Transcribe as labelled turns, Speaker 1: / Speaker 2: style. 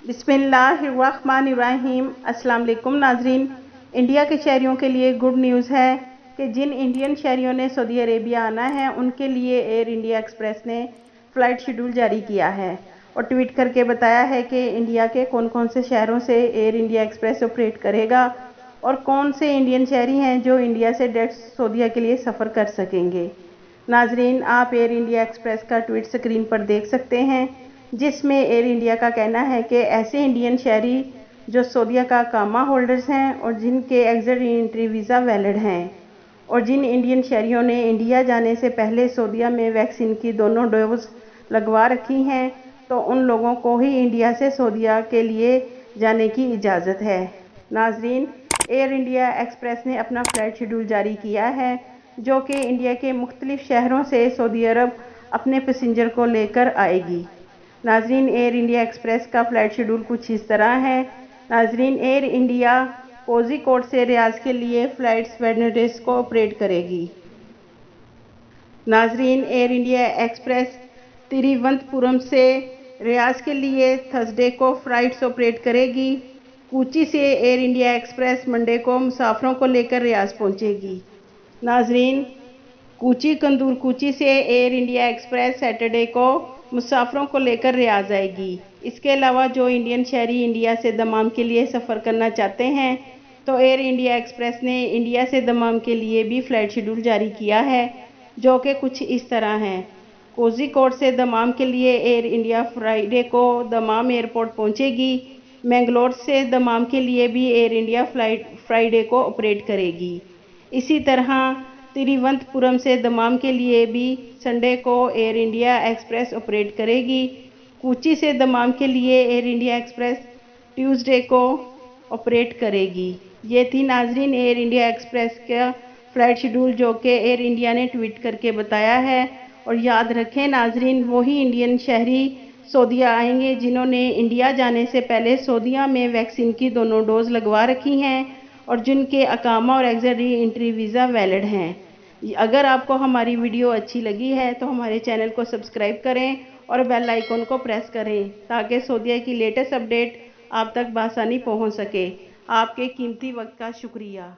Speaker 1: बिस्मिल्लाहिर्रहमानिर्रहीम। अस्सलाम वालेकुम नाजरीन। इंडिया के शहरियों के लिए गुड न्यूज़ है कि जिन इंडियन शहरियों ने सऊदी अरेबिया आना है उनके लिए एयर इंडिया एक्सप्रेस ने फ़्लाइट शेड्यूल जारी किया है और ट्वीट करके बताया है कि इंडिया के कौन कौन से शहरों से एयर इंडिया एक्सप्रेस ऑपरेट करेगा और कौन से इंडियन शहरी हैं जो इंडिया से डायरेक्ट सऊदीया के लिए सफ़र कर सकेंगे। नाजरीन, आप एयर इंडिया एक्सप्रेस का ट्वीट स्क्रीन पर देख सकते हैं, जिसमें एयर इंडिया का कहना है कि ऐसे इंडियन शहरी जो सऊदीया का कामा होल्डर्स हैं और जिनके एग्जिट एंट्री वीज़ा वैलिड हैं और जिन इंडियन शहरियों ने इंडिया जाने से पहले सऊदीया में वैक्सीन की दोनों डोज लगवा रखी हैं, तो उन लोगों को ही इंडिया से सऊदीया के लिए जाने की इजाज़त है। नाजरीन, एयर इंडिया एक्सप्रेस ने अपना फ़्लाइट शेड्यूल जारी किया है, जो कि इंडिया के मुख्तलिफ शहरों से सऊदी अरब अपने पैसेंजर को लेकर आएगी। नाजरीन, एयर इंडिया एक्सप्रेस का फ़्लाइट शेड्यूल कुछ इस तरह है। नाजरीन, एयर इंडिया कोझिकोड से रियाज के लिए फ़्लाइट्स वेडनेसडे को ऑपरेट करेगी। नाजरीन, एयर इंडिया एक्सप्रेस तिरुवनंतपुरम से रियाज के लिए थर्सडे को फ़्लाइट्स ऑपरेट करेगी। कोची से एयर इंडिया एक्सप्रेस मंडे को मुसाफरों को लेकर रियाज पहुंचेगी। नाजरीन, कोची से एयर इंडिया एक्सप्रेस सैटरडे को मुसाफरों को लेकर रियाज आएगी। इसके अलावा जो इंडियन शहरी इंडिया से दमाम के लिए सफ़र करना चाहते हैं, तो एयर इंडिया एक्सप्रेस ने इंडिया से दमाम के लिए भी फ़्लाइट शेड्यूल जारी किया है, जो कि कुछ इस तरह है। कोझिकोड से दमाम के लिए एयर इंडिया फ्राइडे को दमाम एयरपोर्ट पहुंचेगी। मैंगलोर से दमाम के लिए भी एयर इंडिया फ़्लाइट फ्राइडे को ऑपरेट करेगी। इसी तरह तिरुवनंतपुरम से दमाम के लिए भी संडे को एयर इंडिया एक्सप्रेस ऑपरेट करेगी। कोची से दमाम के लिए एयर इंडिया एक्सप्रेस ट्यूसडे को ऑपरेट करेगी। ये थी नाजरीन एयर इंडिया एक्सप्रेस का फ़्लाइट शेड्यूल, जो कि एयर इंडिया ने ट्वीट करके बताया है। और याद रखें नाजरीन, वही इंडियन शहरी सऊदीया आएंगे जिन्होंने इंडिया जाने से पहले सऊदीया में वैक्सीन की दोनों डोज लगवा रखी हैं और जिनके अकामा और एग्जिट एंट्री वीज़ा वैलिड हैं। अगर आपको हमारी वीडियो अच्छी लगी है तो हमारे चैनल को सब्सक्राइब करें और बेल आइकन को प्रेस करें, ताकि सऊदीया की लेटेस्ट अपडेट आप तक बआसानी पहुंच सके। आपके कीमती वक्त का शुक्रिया।